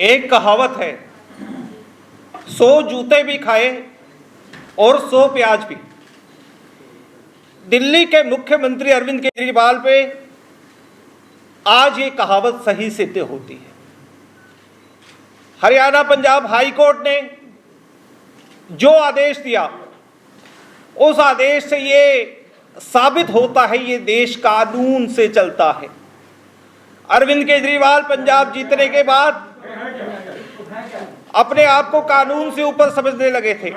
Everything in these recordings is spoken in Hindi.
एक कहावत है, 100 जूते भी खाए और 100 प्याज भी। दिल्ली के मुख्यमंत्री अरविंद केजरीवाल पे आज ये कहावत सही सिद्ध होती है। हरियाणा पंजाब हाई कोर्ट ने जो आदेश दिया, उस आदेश से ये साबित होता है ये देश कानून से चलता है। अरविंद केजरीवाल पंजाब जीतने के बाद अपने आप को कानून से ऊपर समझने लगे थे।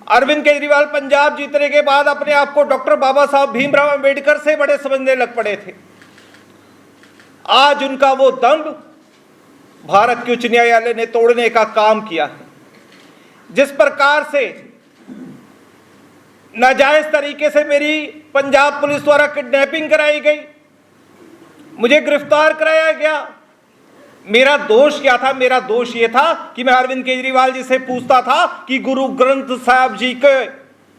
अरविंद केजरीवाल पंजाब जीतने के बाद अपने आप को डॉक्टर बाबा साहब भीमराव अंबेडकर से बड़े समझने लग पड़े थे। आज उनका वो दंभ भारत के उच्च न्यायालय ने तोड़ने का काम किया है। जिस प्रकार से नाजायज तरीके से मेरी पंजाब पुलिस द्वारा किडनैपिंग कराई गई, मुझे गिरफ्तार कराया गया, मेरा दोष क्या था? मेरा दोष ये था कि मैं अरविंद केजरीवाल जी से पूछता था कि गुरु ग्रंथ साहब जी के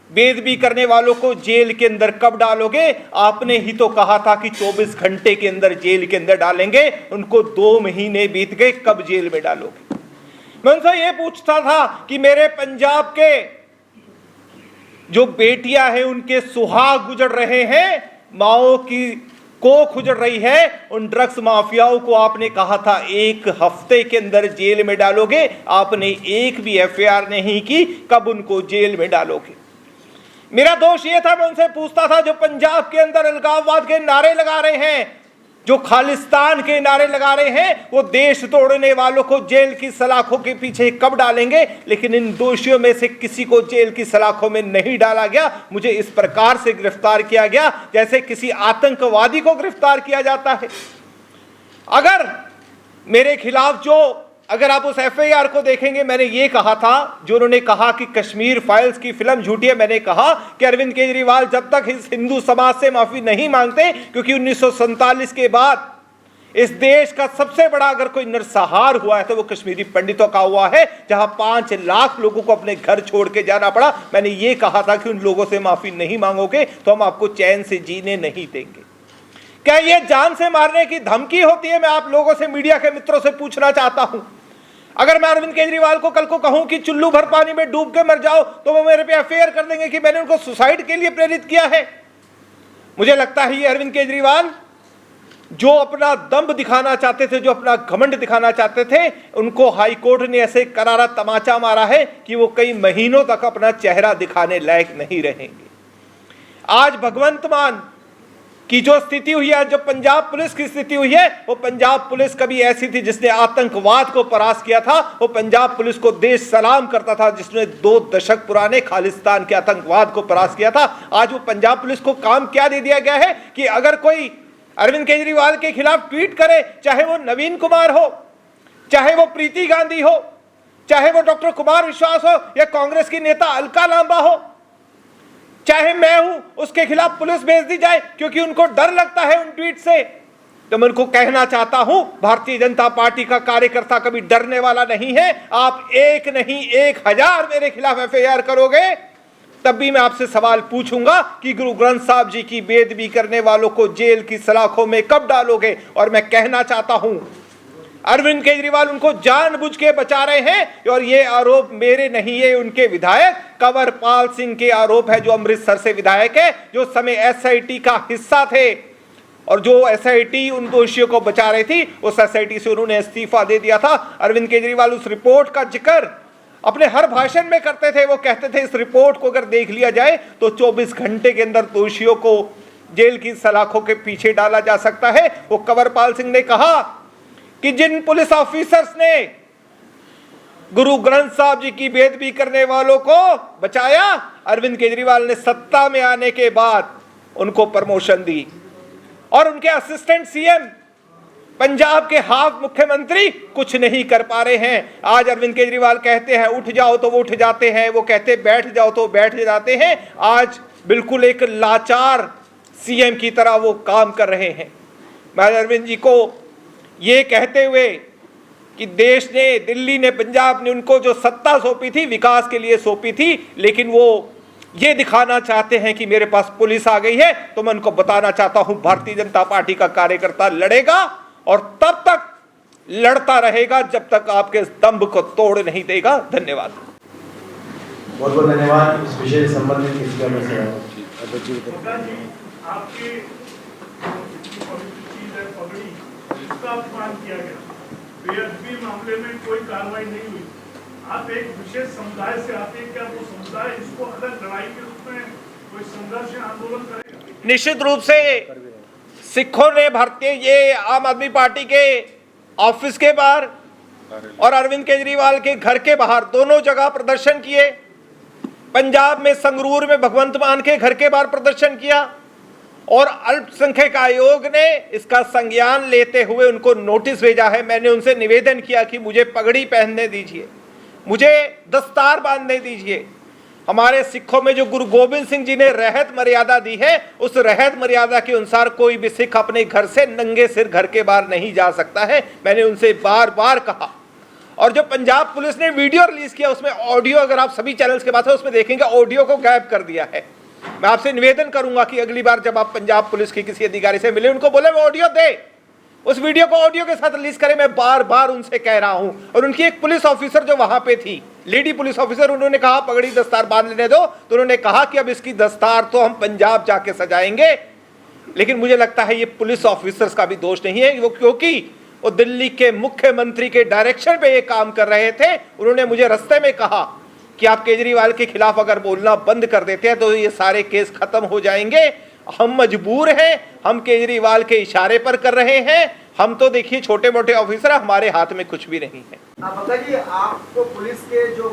बेदबी करने वालों को जेल के अंदर कब डालोगे? आपने ही तो कहा था कि 24 घंटे के अंदर जेल के अंदर डालेंगे। उनको 2 महीने बीत गए, कब जेल में डालोगे? मैं उनसे ये पूछता था कि मेरे पंजाब के जो बेटियां हैं उनके सुहाग गुजर रहे हैं, माओ की कोख उजड़ रही है, उन ड्रग्स माफियाओं को आपने कहा था 1 हफ्ते के अंदर जेल में डालोगे। आपने एक भी एफआईआर नहीं की, कब उनको जेल में डालोगे? मेरा दोष यह था, मैं उनसे पूछता था जो पंजाब के अंदर अलगाववाद के नारे लगा रहे हैं, जो खालिस्तान के नारे लगा रहे हैं, वो देश तोड़ने वालों को जेल की सलाखों के पीछे कब डालेंगे? लेकिन इन दोषियों में से किसी को जेल की सलाखों में नहीं डाला गया। मुझे इस प्रकार से गिरफ्तार किया गया जैसे किसी आतंकवादी को गिरफ्तार किया जाता है। अगर मेरे खिलाफ अगर आप उस एफआईआर को देखेंगे, मैंने ये कहा था, जो उन्होंने कहा कि कश्मीर फाइल्स की फिल्म झूठी है, मैंने कहा कि अरविंद केजरीवाल जब तक इस हिंदू समाज से माफी नहीं मांगते, क्योंकि 1947 के बाद इस देश का सबसे बड़ा अगर कोई नरसंहार हुआ है तो वो कश्मीरी पंडितों का हुआ है, जहां 5 लाख लोगों को अपने घर छोड़ के जाना पड़ा। मैंने ये कहा था कि उन लोगों से माफी नहीं मांगोगे तो हम आपको चैन से जीने नहीं देंगे। क्या ये जान से मारने की धमकी होती है? मैं आप लोगों से, मीडिया के मित्रों से पूछना चाहता हूं। अगर मैं अरविंद केजरीवाल को कल को कहूं कि चुल्लू भर पानी में डूब के मर जाओ, तो वो मेरे पे एफआईआर कर देंगे कि मैंने उनको सुसाइड के लिए प्रेरित किया है। मुझे लगता है ये अरविंद केजरीवाल जो अपना दंभ दिखाना चाहते थे, जो अपना घमंड दिखाना चाहते थे, उनको हाई कोर्ट ने ऐसे करारा तमाचा मारा है कि वो कई महीनों तक अपना चेहरा दिखाने लायक नहीं रहेंगे। आज भगवंत मान की जो स्थिति हुई है, जो पंजाब पुलिस की स्थिति हुई है, वो पंजाब पुलिस कभी ऐसी थी जिसने आतंकवाद को परास्त किया था। वो पंजाब पुलिस को देश सलाम करता था, जिसने 2 दशक पुराने खालिस्तान के आतंकवाद को परास्त किया था। आज वो पंजाब पुलिस को काम क्या दे दिया गया है कि अगर कोई अरविंद केजरीवाल के खिलाफ ट्वीट करे, चाहे वो नवीन कुमार हो, चाहे वो प्रीति गांधी हो, चाहे वो डॉक्टर कुमार विश्वास हो, या कांग्रेस की नेता अलका लांबा हो, चाहे मैं हूं, उसके खिलाफ पुलिस भेज दी जाए क्योंकि उनको डर लगता है उन ट्वीट से। तो मैं उनको कहना चाहता हूं, भारतीय जनता पार्टी का कार्यकर्ता कभी डरने वाला नहीं है। आप 1 नहीं 1000 मेरे खिलाफ एफआईआर करोगे, तब भी मैं आपसे सवाल पूछूंगा कि गुरु ग्रंथ साहब जी की बेदबी करने वालों को जेल की सलाखों में कब डालोगे? और मैं कहना चाहता हूं, अरविंद केजरीवाल उनको जानबूझ के बचा रहे हैं, और ये आरोप मेरे नहीं है, उनके विधायक कंवरपाल सिंह के आरोप है, जो अमृतसर से विधायक है, जो समय एसआईटी का हिस्सा थे, और जो एसआईटी उन दोषियों को बचा रही थी, उस एसआईटी से उन्होंने इस्तीफा दे दिया था। अरविंद केजरीवाल उस रिपोर्ट का जिक्र अपने हर भाषण में करते थे। वो कहते थे इस रिपोर्ट को अगर देख लिया जाए तो 24 घंटे के अंदर दोषियों को जेल की सलाखों के पीछे डाला जा सकता है। वो कंवरपाल सिंह ने कहा कि जिन पुलिस ऑफिसर्स ने गुरु ग्रंथ साहब जी की बेदबी करने वालों को बचाया, अरविंद केजरीवाल ने सत्ता में आने के बाद उनको प्रमोशन दी, और उनके असिस्टेंट सीएम, पंजाब के हाफ मुख्यमंत्री कुछ नहीं कर पा रहे हैं। आज अरविंद केजरीवाल कहते हैं उठ जाओ तो वो उठ जाते हैं, वो कहते बैठ जाओ तो बैठ जाते हैं। आज बिल्कुल एक लाचार सीएम की तरह वो काम कर रहे हैं। मैं अरविंद जी को ये कहते हुए कि देश ने, दिल्ली ने, पंजाब ने उनको जो सत्ता सौंपी थी, विकास के लिए सौंपी थी, लेकिन वो ये दिखाना चाहते हैं कि मेरे पास पुलिस आ गई है। तो मैं उनको बताना चाहता हूं, भारतीय जनता पार्टी का कार्यकर्ता लड़ेगा, और तब तक लड़ता रहेगा जब तक आपके स्तंभ को तोड़ नहीं देगा। धन्यवाद। बहुत बहुत धन्यवाद। इस विषय से संबंधित किसी का मैसेज आपकी चीज है पगड़ी, इसका अपमान किया गया, बेअदबी मामले में कोई कार्रवाई नहीं हुई। आप एक विशेष समुदाय से आते हैं, क्या वो समुदाय इसको अलग लड़ाई के रूप में कोई संघर्ष या आंदोलन करेगा? निश्चित रूप से सिखों ने भारतीय ये आम आदमी पार्टी के ऑफिस के बाहर और अरविंद केजरीवाल के घर के बाहर दोनों जगह प्रदर्शन किए। पंजाब में संगरूर में भगवंत मान के घर के बाहर प्रदर्शन किया और अल्पसंख्यक आयोग ने इसका संज्ञान लेते हुए उनको नोटिस भेजा है। मैंने उनसे निवेदन किया कि मुझे पगड़ी पहनने दीजिए, मुझे दस्तार बांधने दीजिए। हमारे सिखों में जो गुरु गोविंद सिंह जी ने रहत मर्यादा दी है, उस रहत मर्यादा के अनुसार कोई भी सिख अपने घर से नंगे सिर घर के बाहर नहीं जा सकता है। मैंने उनसे बार बार कहा। और जो पंजाब पुलिस ने वीडियो रिलीज किया, उसमें ऑडियो, अगर आप सभी चैनल्स के पास है उसमें देखेंगे, ऑडियो को गायब कर दिया है। मैं आपसे निवेदन करूंगा कि अगली बार जब आप पंजाब पुलिस के किसी अधिकारी से मिले, उनको बोले वो ऑडियो दे, उस वीडियो को ऑडियो के साथ रिलीज करें। मैं बार बार उनसे कह रहा हूं। और उनकी एक पुलिस ऑफिसर जो वहां पे थी, लेडी पुलिस ऑफिसर, उन्होंने कहा पगड़ी दस्तार बांध लेने दो, तो उन्होंने कहा कि अब इसकी दस्तार तो हम पंजाब जाके सजाएंगे। लेकिन मुझे लगता है ये पुलिस ऑफिसर्स का भी दोष नहीं है, वो क्योंकि वो दिल्ली के मुख्यमंत्री के डायरेक्शन पे ये काम कर रहे थे। उन्होंने मुझे रास्ते में कहा कि आप केजरीवाल के खिलाफ अगर बोलना बंद कर देते हैं तो ये सारे केस खत्म हो जाएंगे। हम मजबूर हैं, हम केजरीवाल के इशारे पर कर रहे हैं। हम तो देखिए छोटे मोटे ऑफिसर, हमारे हाथ में कुछ भी नहीं है। भगत जी, आपको पुलिस के जो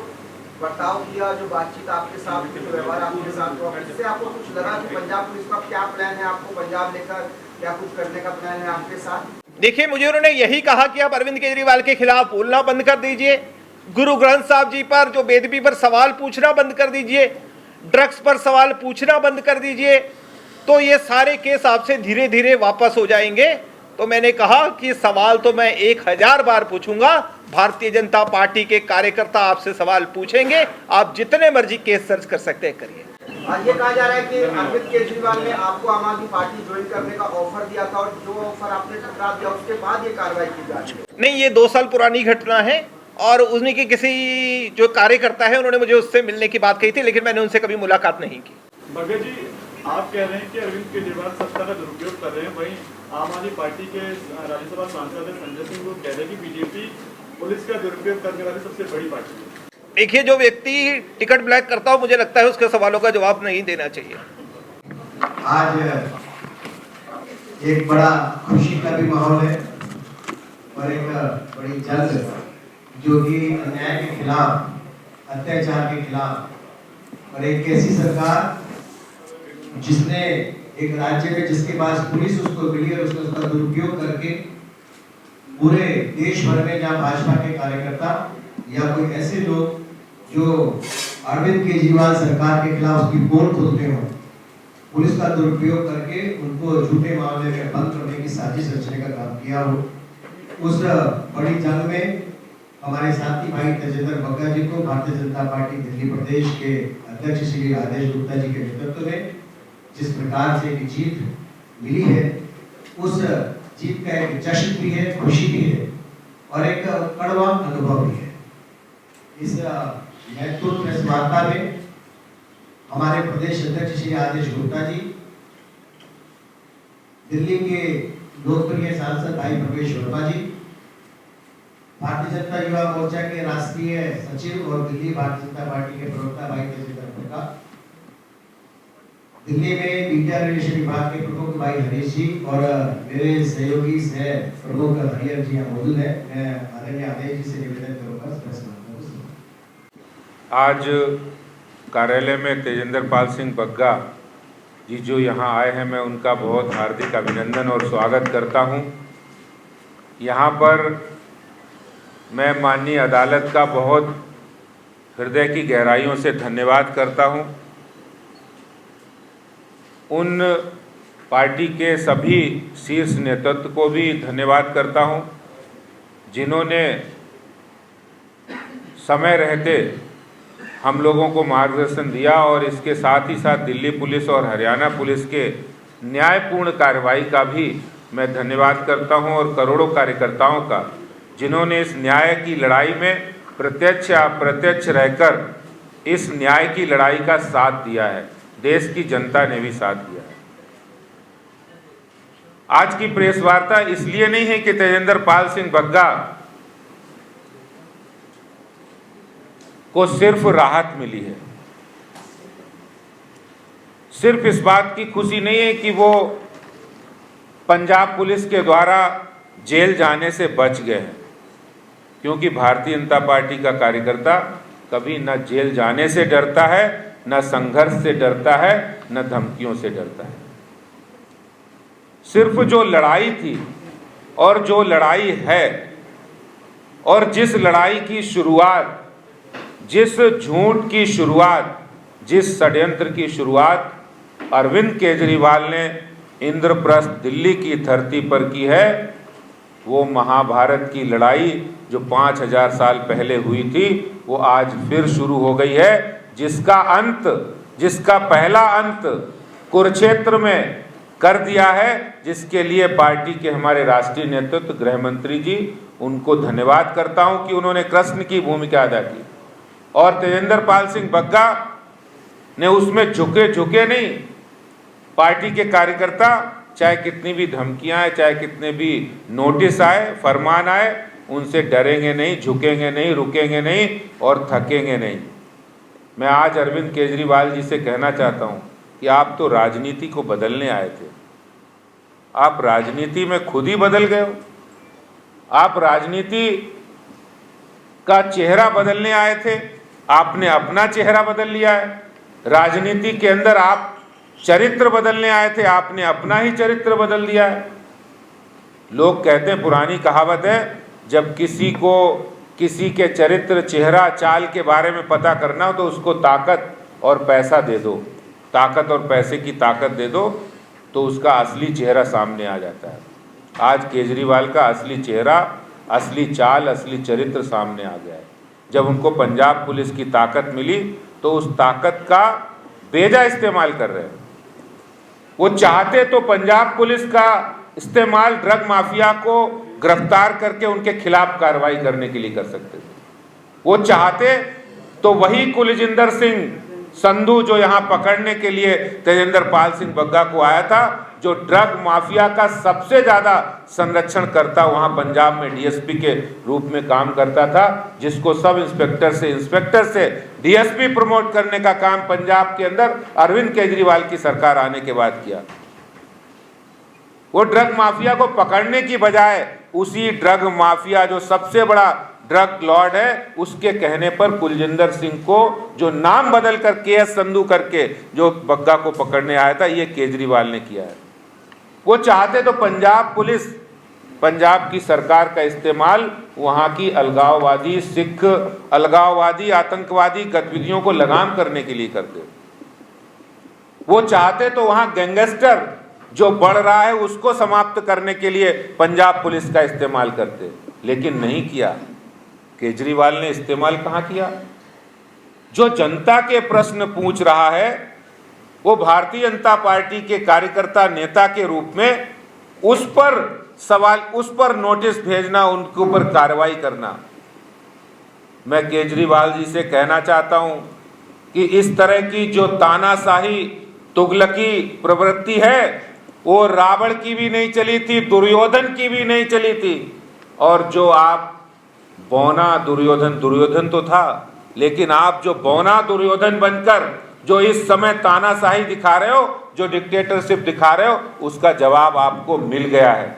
बर्ताव किया, जो बातचीत आपके साथ, जो व्यवहार आपके साथ हुआ, इससे आपको कुछ लगा कि पंजाब पुलिस का क्या प्लान है, आपको पंजाब लेकर क्या कुछ करने का प्लान है आपके साथ? देखिए, मुझे उन्होंने यही कहा कि आप अरविंद केजरीवाल के खिलाफ बोलना बंद कर दीजिए, गुरु ग्रंथ साहब जी पर, जो बेदबी पर सवाल पूछना बंद कर दीजिए, ड्रग्स पर सवाल पूछना बंद कर दीजिए, तो ये सारे केस आपसे धीरे धीरे वापस हो जाएंगे। तो मैंने कहा कि सवाल तो मैं 1000 बार पूछूंगा, भारतीय जनता पार्टी के कार्यकर्ता आपसे सवाल पूछेंगे, आप जितने मर्जी केस दर्ज कर सकते हैं करिए। ये कहा जा रहा है कि अरविंद केजरीवाल ने आपको आम आदमी पार्टी ज्वाइन करने का ऑफर दिया था और जो ऑफर आपने ठुकरा दिया, उसके बाद ये कार्रवाई की जा रही है। नहीं, ये 2 साल पुरानी घटना है और उसमें की किसी जो कार्यकर्ता है उन्होंने मुझे उससे मिलने की बात कही थी, लेकिन मैंने उनसे कभी मुलाकात नहीं की। भगत जी, आप कह रहे हैं कि अरविंद केजरीवाल सत्ता का दुरुपयोग कर रहे हैं, वहीं आम आदमी पार्टी के राज्यसभा सांसद संजय सिंह वो कह रहे हैं कि बीजेपी पुलिस का दुरुपयोग करने वाली सबसे बड़ी पार्टी है। देखिए, जो व्यक्ति टिकट ब्लैक करता हो, मुझे लगता है उसके सवालों का जवाब नहीं देना चाहिए। आज एक बड़ा खुशी का भी माहौल है और एक बड़ी जंग जो कि अन्याय के खिलाफ, अत्याचार के खिलाफ, और एक ऐसी सरकार जिसने एक राज्य में जिसके पास पुलिस उसको मिली और उसने उसका दुरुपयोग करके पूरे देश भर में जहाँ भाजपा के कार्यकर्ता या कोई ऐसे लोग जो अरविंद केजरीवाल सरकार के खिलाफ उसकी पोल खोलते हो, पुलिस का दुरुपयोग करके उनको झूठे मामले में बंद करने की साजिश रचने का काम किया हो, उस बड़ी जंग में हमारे साथी भाई तेजेंद्र बग्गा जी को भारतीय जनता पार्टी दिल्ली प्रदेश के अध्यक्ष श्री राजेश गुप्ता जी के नेतृत्व में जिस प्रकार से एक जीत मिली है, उस जीत का एक जश्न भी है, खुशी भी है और एक कड़वा अनुभव भी है। इस महत्वपूर्ण प्रेस वार्ता में हमारे प्रदेश अध्यक्ष श्री राजेश गुप्ता जी, दिल्ली के लोकप्रिय सांसद भाई प्रवेश वर्मा जी, भारतीय जनता युवा मोर्चा के राष्ट्रीय सचिव और दिल्ली भारतीय जनता पार्टी के प्रवक्ता भाई तेजेंद्र बग्गा, दिल्ली में मीडिया रिलेशन विभाग के प्रमुख भाई हरीश जी और मेरे सहयोगी सह प्रमुख हरिहर जी मौजूद है। मैं आदरणीय आदेश जी से निवेदन करूंगा। आज कार्यालय में तेजेंद्र पाल सिंह बग्गा जी जो यहाँ आए हैं, मैं उनका बहुत हार्दिक अभिनंदन और स्वागत करता हूँ। यहाँ पर मैं माननीय अदालत का बहुत हृदय की गहराइयों से धन्यवाद करता हूँ। उन पार्टी के सभी शीर्ष नेतृत्व को भी धन्यवाद करता हूँ जिन्होंने समय रहते हम लोगों को मार्गदर्शन दिया और इसके साथ ही साथ दिल्ली पुलिस और हरियाणा पुलिस के न्यायपूर्ण कार्रवाई का भी मैं धन्यवाद करता हूं और करोड़ों कार्यकर्ताओं का जिन्होंने इस न्याय की लड़ाई में प्रत्यक्ष या अप्रत्यक्ष रहकर इस न्याय की लड़ाई का साथ दिया है। देश की जनता ने भी साथ दिया है। आज की प्रेस वार्ता इसलिए नहीं है कि तेजेंद्र पाल सिंह बग्गा को सिर्फ राहत मिली है, सिर्फ इस बात की खुशी नहीं है कि वो पंजाब पुलिस के द्वारा जेल जाने से बच गए हैं, क्योंकि भारतीय जनता पार्टी का कार्यकर्ता कभी न जेल जाने से डरता है, न संघर्ष से डरता है, न धमकियों से डरता है। सिर्फ जो लड़ाई थी और जो लड़ाई है और जिस लड़ाई की शुरुआत, जिस झूठ की शुरुआत, जिस षड्यंत्र की शुरुआत अरविंद केजरीवाल ने इंद्रप्रस्थ दिल्ली की धरती पर की है, वो महाभारत की लड़ाई जो 5000 साल पहले हुई थी, वो आज फिर शुरू हो गई है, जिसका अंत, जिसका पहला अंत कुरुक्षेत्र में कर दिया है, जिसके लिए पार्टी के हमारे राष्ट्रीय नेतृत्व गृह मंत्री जी, उनको धन्यवाद करता हूं कि उन्होंने कृष्ण की भूमिका अदा की। और तेजेंद्र पाल सिंह बग्गा ने उसमें झुके नहीं। पार्टी के कार्यकर्ता चाहे कितनी भी धमकियां आए, चाहे कितने भी नोटिस आए, फरमान आए, उनसे डरेंगे नहीं, झुकेंगे नहीं, रुकेंगे नहीं और थकेंगे नहीं। मैं आज अरविंद केजरीवाल जी से कहना चाहता हूं कि आप तो राजनीति को बदलने आए थे, आप राजनीति में खुद ही बदल गए हो। आप राजनीति का चेहरा बदलने आए थे, आपने अपना चेहरा बदल लिया है। राजनीति के अंदर आप चरित्र बदलने आए थे, आपने अपना ही चरित्र बदल दिया है। लोग कहते हैं, पुरानी कहावत है, जब किसी को किसी के चरित्र, चेहरा, चाल के बारे में पता करना हो तो उसको ताकत और पैसा दे दो, ताकत और पैसे की ताकत दे दो, तो उसका असली चेहरा सामने आ जाता है। आज केजरीवाल का असली चेहरा, असली चाल, असली चरित्र सामने आ गया है। जब उनको पंजाब पुलिस की ताकत मिली तो उस ताकत का बेजा इस्तेमाल कर रहे हैं। वो चाहते तो पंजाब पुलिस का इस्तेमाल ड्रग माफिया को गिरफ्तार करके उनके खिलाफ कार्रवाई करने के लिए कर सकते थे। वो चाहते तो वही कुलजिंदर सिंह संधू जो यहाँ पकड़ने के लिए तेजेंद्र पाल सिंह बग्गा को आया था, जो ड्रग माफिया का सबसे ज्यादा संरक्षण करता वहाँ पंजाब में डीएसपी के रूप में काम करता था, जिसको सब इंस्पेक्टर से डीएसपी प्रमोट करने का काम पंजाब के अंदर अरविंद केजरीवाल की सरकार आने के बाद किया। वो ड्रग माफिया को पकड़ने की बजाय उसी ड्रग माफिया जो सबसे बड़ा ड्रग लॉर्ड है, उसके कहने पर कुलजिंदर सिंह को जो नाम बदल कर केएस संधू करके जो बग्गा को पकड़ने आया था, ये केजरीवाल ने किया है। वो चाहते तो पंजाब पुलिस, पंजाब की सरकार का इस्तेमाल वहाँ की अलगाववादी, सिख अलगाववादी, आतंकवादी गतिविधियों को लगाम करने के लिए करते। वो चाहते तो वहाँ गैंगस्टर जो बढ़ रहा है उसको समाप्त करने के लिए पंजाब पुलिस का इस्तेमाल करते, लेकिन नहीं किया। केजरीवाल ने इस्तेमाल कहाँ किया? जो जनता के प्रश्न पूछ रहा है, वो भारतीय जनता पार्टी के कार्यकर्ता, नेता के रूप में उस पर सवाल, उस पर नोटिस भेजना, उनके ऊपर कार्रवाई करना। मैं केजरीवाल जी से कहना चाहता हूं कि इस तरह की जो तानाशाही, तुगलकी प्रवृत्ति है, वो रावण की भी नहीं चली थी, दुर्योधन की भी नहीं चली थी। और जो आप बौना दुर्योधन तो था, लेकिन आप जो बौना दुर्योधन बनकर जो इस समय तानाशाही दिखा रहे हो, जो डिक्टेटरशिप दिखा रहे हो, उसका जवाब आपको मिल गया है।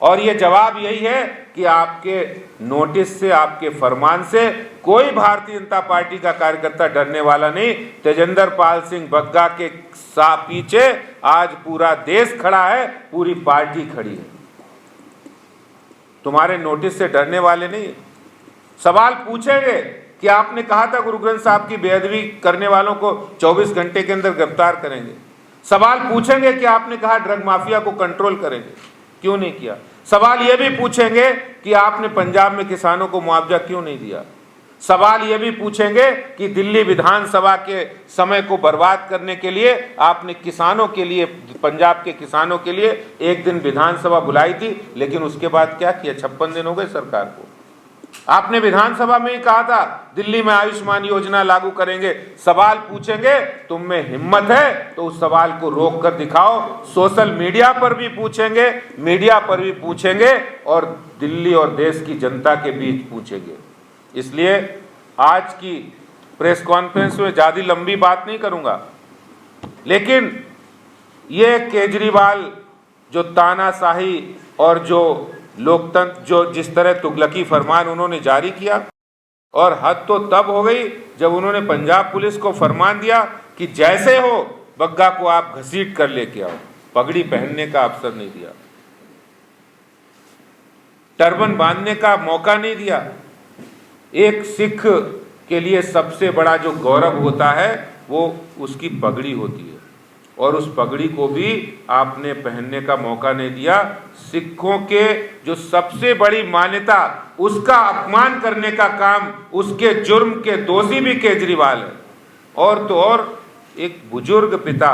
और ये जवाब यही है कि आपके नोटिस से, आपके फरमान से कोई भारतीय जनता पार्टी का कार्यकर्ता डरने वाला नहीं। तेजेंद्र पाल सिंह बग्गा के पीछे आज पूरा देश खड़ा है, पूरी पार्टी खड़ी है। तुम्हारे नोटिस से डरने वाले नहीं। सवाल पूछेंगे कि आपने कहा था गुरु ग्रंथ साहब की बेअदबी करने वालों को 24 घंटे के अंदर गिरफ्तार करेंगे। सवाल पूछेंगे कि आपने कहा ड्रग माफिया को कंट्रोल करेंगे, क्यों नहीं किया। सवाल यह भी पूछेंगे कि आपने पंजाब में किसानों को मुआवजा क्यों नहीं दिया। सवाल ये भी पूछेंगे कि दिल्ली विधानसभा के समय को बर्बाद करने के लिए आपने किसानों के लिए, पंजाब के किसानों के लिए एक दिन विधानसभा बुलाई थी, लेकिन उसके बाद क्या किया? 56 दिन हो गए सरकार को। आपने विधानसभा में ही कहा था दिल्ली में आयुष्मान योजना लागू करेंगे। सवाल पूछेंगे, तुम में हिम्मत है तो उस सवाल को रोक कर दिखाओ। सोशल मीडिया पर भी पूछेंगे, मीडिया पर भी पूछेंगे और दिल्ली और देश की जनता के बीच पूछेंगे। इसलिए आज की प्रेस कॉन्फ्रेंस में ज़्यादा लंबी बात नहीं करूंगा, लेकिन ये केजरीवाल जो तानाशाही और जो लोकतंत्र, जो जिस तरह तुगलकी फरमान उन्होंने जारी किया, और हद तो तब हो गई जब उन्होंने पंजाब पुलिस को फरमान दिया कि जैसे हो बग्गा को आप घसीट कर लेके आओ। पगड़ी पहनने का अवसर नहीं दिया, टर्बन बांधने का मौका नहीं दिया। एक सिख के लिए सबसे बड़ा जो गौरव होता है वो उसकी पगड़ी होती है, और उस पगड़ी को भी आपने पहनने का मौका नहीं दिया। सिखों के जो सबसे बड़ी मान्यता, उसका अपमान करने का काम, उसके जुर्म के दोषी भी केजरीवाल है। और तो और एक बुजुर्ग पिता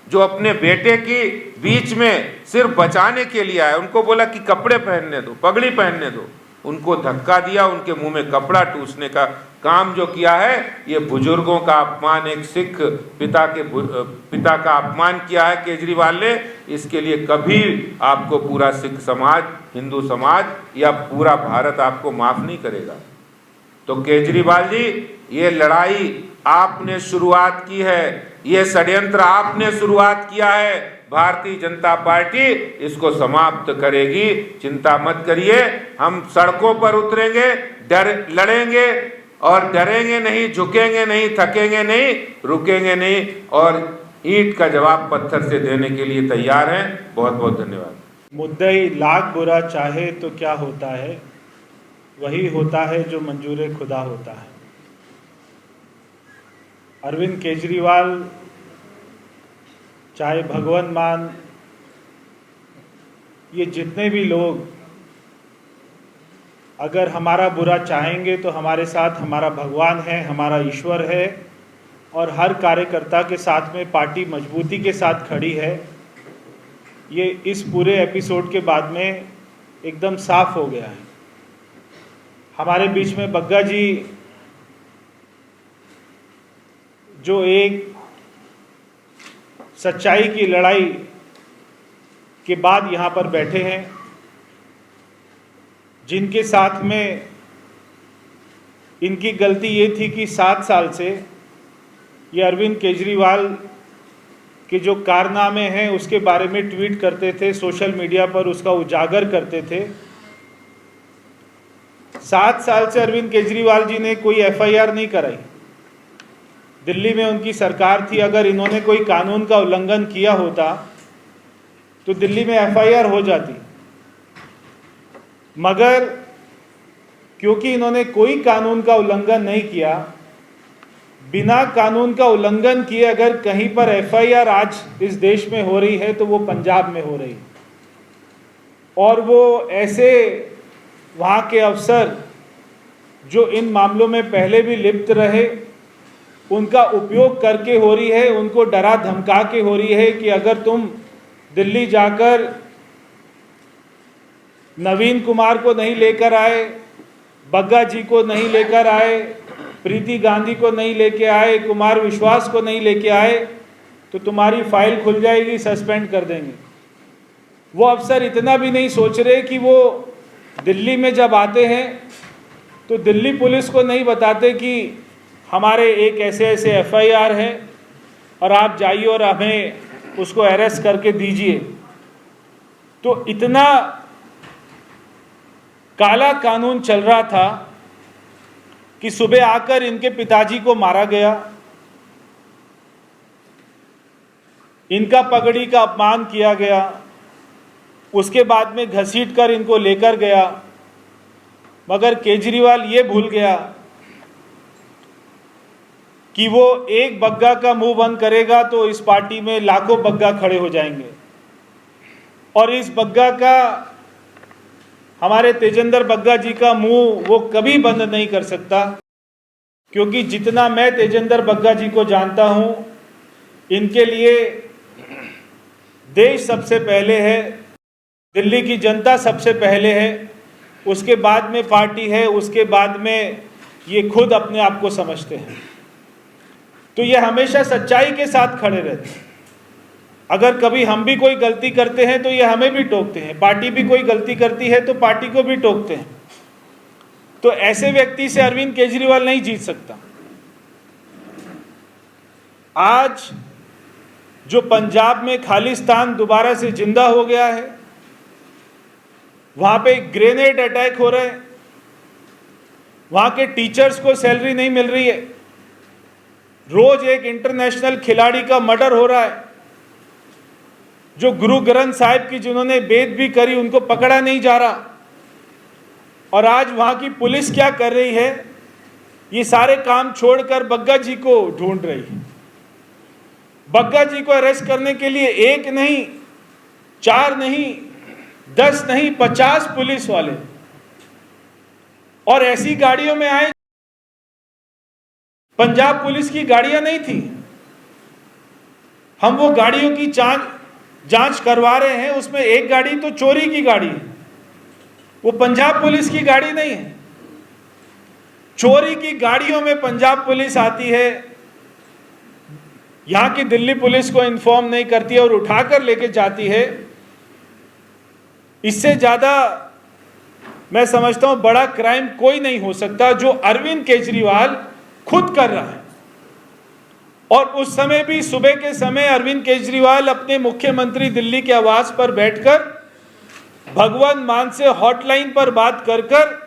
जो अपने बेटे की बीच में सिर्फ बचाने के लिए आया, उनको बोला कि कपड़े पहनने दो, पगड़ी पहनने दो, उनको धक्का दिया, उनके मुंह में कपड़ा ठूसने का काम जो किया है, ये बुजुर्गों का अपमान, एक सिख पिता का अपमान किया है केजरीवाल ने। इसके लिए कभी आपको पूरा सिख समाज, हिंदू समाज या पूरा भारत आपको माफ नहीं करेगा। तो केजरीवाल जी, ये लड़ाई आपने शुरुआत की है, ये षड्यंत्र आपने शुरुआत किया है। भारतीय जनता पार्टी इसको समाप्त करेगी, चिंता मत करिए। हम सड़कों पर उतरेंगे, लड़ेंगे और डरेंगे नहीं, झुकेंगे नहीं, थकेंगे नहीं, रुकेंगे नहीं, और ईंट का जवाब पत्थर से देने के लिए तैयार हैं। बहुत बहुत धन्यवाद। मुद्दई लाख बुरा चाहे तो क्या होता है, वही होता है जो मंजूर खुदा होता है। अरविंद केजरीवाल चाहे भगवान मान, ये जितने भी लोग अगर हमारा बुरा चाहेंगे तो हमारे साथ हमारा भगवान है, हमारा ईश्वर है, और हर कार्यकर्ता के साथ में पार्टी मजबूती के साथ खड़ी है। ये इस पूरे एपिसोड के बाद में एकदम साफ हो गया है। हमारे बीच में बग्गा जी जो एक सच्चाई की लड़ाई के बाद यहाँ पर बैठे हैं, जिनके साथ में इनकी गलती ये थी कि 7 साल से ये अरविंद केजरीवाल के जो कारनामे हैं उसके बारे में ट्वीट करते थे, सोशल मीडिया पर उसका उजागर करते थे। 7 साल से अरविंद केजरीवाल जी ने कोई एफआईआर नहीं कराई। दिल्ली में उनकी सरकार थी, अगर इन्होंने कोई कानून का उल्लंघन किया होता तो दिल्ली में एफआईआर हो जाती, मगर क्योंकि इन्होंने कोई कानून का उल्लंघन नहीं किया, बिना कानून का उल्लंघन किए अगर कहीं पर एफआईआर आज इस देश में हो रही है तो वो पंजाब में हो रही है। और वो ऐसे वहाँ के अफसर जो इन मामलों में पहले भी लिप्त रहे, उनका उपयोग करके हो रही है, उनको डरा धमका के हो रही है कि अगर तुम दिल्ली जाकर नवीन कुमार को नहीं लेकर आए, बग्गा जी को नहीं लेकर आए, प्रीति गांधी को नहीं लेके आए, कुमार विश्वास को नहीं लेके आए, तो तुम्हारी फाइल खुल जाएगी, सस्पेंड कर देंगे। वो अफसर इतना भी नहीं सोच रहे कि वो दिल्ली में जब आते हैं तो दिल्ली पुलिस को नहीं बताते कि हमारे एक ऐसे ऐसे एफआईआर है और आप जाइए और हमें उसको अरेस्ट करके दीजिए। तो इतना काला कानून चल रहा था कि सुबह आकर इनके पिताजी को मारा गया, इनका पगड़ी का अपमान किया गया, उसके बाद में घसीट कर इनको लेकर गया। मगर केजरीवाल ये भूल गया कि वो एक बग्गा का मुंह बंद करेगा तो इस पार्टी में लाखों बग्गा खड़े हो जाएंगे, और इस बग्गा का, हमारे तेजेंद्र बग्गा जी का मुंह वो कभी बंद नहीं कर सकता। क्योंकि जितना मैं तेजेंद्र बग्गा जी को जानता हूं, इनके लिए देश सबसे पहले है, दिल्ली की जनता सबसे पहले है, उसके बाद में पार्टी है, उसके बाद में ये खुद अपने आप को समझते हैं। तो ये हमेशा सच्चाई के साथ खड़े रहते हैं। अगर कभी हम भी कोई गलती करते हैं तो ये हमें भी टोकते हैं, पार्टी भी कोई गलती करती है तो पार्टी को भी टोकते हैं। तो ऐसे व्यक्ति से अरविंद केजरीवाल नहीं जीत सकता। आज जो पंजाब में खालिस्तान दोबारा से जिंदा हो गया है, वहां पे ग्रेनेड अटैक हो रहे हैं, वहां के टीचर्स को सैलरी नहीं मिल रही है, रोज एक इंटरनेशनल खिलाड़ी का मर्डर हो रहा है, जो गुरु ग्रंथ साहिब की जिन्होंने बेद भी करी उनको पकड़ा नहीं जा रहा, और आज वहां की पुलिस क्या कर रही है, ये सारे काम छोड़कर बग्गा जी को ढूंढ रही है। बग्गा जी को अरेस्ट करने के लिए 1 नहीं, 4 नहीं, 10 नहीं, 50 पुलिस वाले, और ऐसी गाड़ियों में आए। पंजाब पुलिस की गाड़ियां नहीं थी, हम वो गाड़ियों की जांच करवा रहे हैं, उसमें एक गाड़ी तो चोरी की गाड़ी है, वो पंजाब पुलिस की गाड़ी नहीं है। चोरी की गाड़ियों में पंजाब पुलिस आती है, यहां की दिल्ली पुलिस को इन्फॉर्म नहीं करती है और उठाकर लेके जाती है। इससे ज्यादा मैं समझता हूं बड़ा क्राइम कोई नहीं हो सकता जो अरविंद केजरीवाल खुद कर रहा है। और उस समय भी सुबह के समय अरविंद केजरीवाल अपने मुख्यमंत्री दिल्ली के आवास पर बैठकर भगवंत मान से हॉटलाइन पर बात कर कर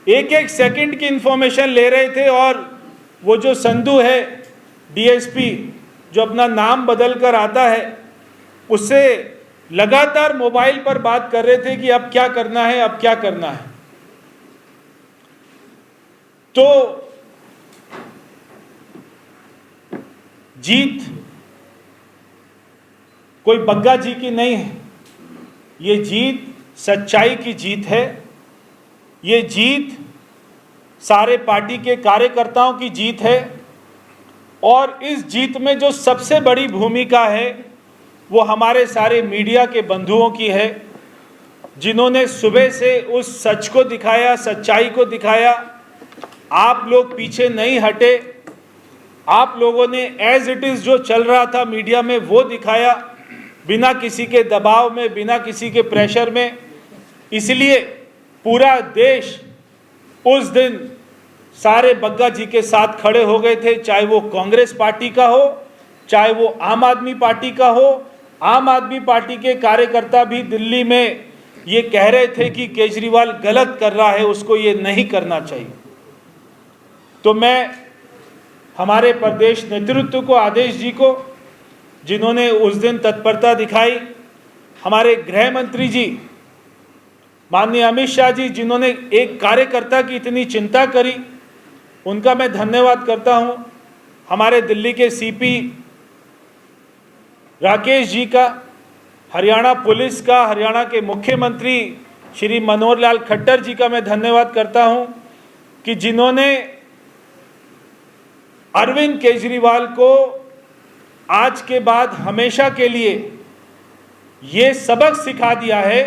एक सेकंड की इंफॉर्मेशन ले रहे थे, और वो जो संधू है डीएसपी जो अपना नाम बदल कर आता है, उससे लगातार मोबाइल पर बात कर रहे थे कि अब क्या करना है, अब क्या करना है। तो जीत कोई बग्गा जी की नहीं है, ये जीत सच्चाई की जीत है, ये जीत सारे पार्टी के कार्यकर्ताओं की जीत है। और इस जीत में जो सबसे बड़ी भूमिका है वो हमारे सारे मीडिया के बंधुओं की है, जिन्होंने सुबह से उस सच को दिखाया, सच्चाई को दिखाया। आप लोग पीछे नहीं हटे, आप लोगों ने एज इट इज़ जो चल रहा था मीडिया में वो दिखाया, बिना किसी के दबाव में, बिना किसी के प्रेशर में। इसलिए पूरा देश उस दिन सारे बग्गा जी के साथ खड़े हो गए थे, चाहे वो कांग्रेस पार्टी का हो, चाहे वो आम आदमी पार्टी का हो। आम आदमी पार्टी के कार्यकर्ता भी दिल्ली में ये कह रहे थे कि केजरीवाल गलत कर रहा है, उसको ये नहीं करना चाहिए। तो मैं हमारे प्रदेश नेतृत्व को, आदेश जी को, जिन्होंने उस दिन तत्परता दिखाई, हमारे गृह मंत्री जी माननीय अमित शाह जी, जिन्होंने एक कार्यकर्ता की इतनी चिंता करी, उनका मैं धन्यवाद करता हूं। हमारे दिल्ली के सीपी राकेश जी का, हरियाणा पुलिस का, हरियाणा के मुख्यमंत्री श्री मनोहर लाल खट्टर जी का मैं धन्यवाद करता हूं कि जिन्होंने अरविंद केजरीवाल को आज के बाद हमेशा के लिए ये सबक सिखा दिया है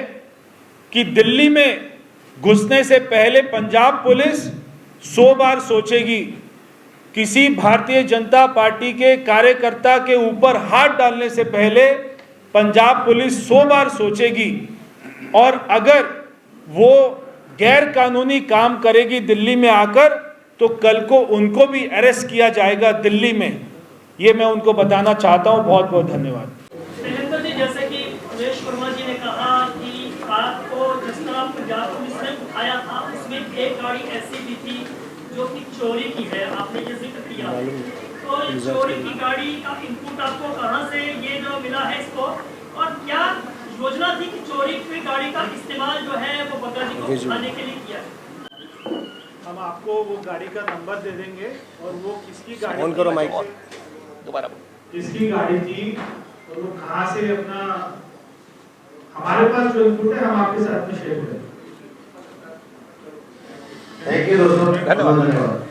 कि दिल्ली में घुसने से पहले पंजाब पुलिस 100 बार सोचेगी, किसी भारतीय जनता पार्टी के कार्यकर्ता के ऊपर हाथ डालने से पहले पंजाब पुलिस 100 बार सोचेगी, और अगर वो गैर कानूनी काम करेगी दिल्ली में आकर तो कल को उनको भी अरेस्ट किया जाएगा दिल्ली में। ये मैं उनको बताना चाहता हूं। बहुत बहुत धन्यवाद। तेजेंद्र जी, जैसे कि सुरेश वर्मा जी ने कहा कि आपको जिस तरह पंजाब पुलिस ने उठाया था उसमें एक गाड़ी ऐसी भी थी जो कि चोरी की है, आपने ये जिक्र किया। तो चोरी की गाड़ी का इनपुट आपको कहां से ये जो मिला है इसको, और क्या योजना थी कि चोरी की गाड़ी का इस्तेमाल जो है वो बग्गा जी को उठाने के लिए किया? हम आपको वो गाड़ी का नंबर दे देंगे और वो किसकी गाड़ी ऑन करो माइक दोबारा, किसकी गाड़ी थी और वो कहां से अपना, हमारे पास जो इनपुट है हम आपके साथ में शेयर करेंगे। थैंक यू दोस्तों, धन्यवाद।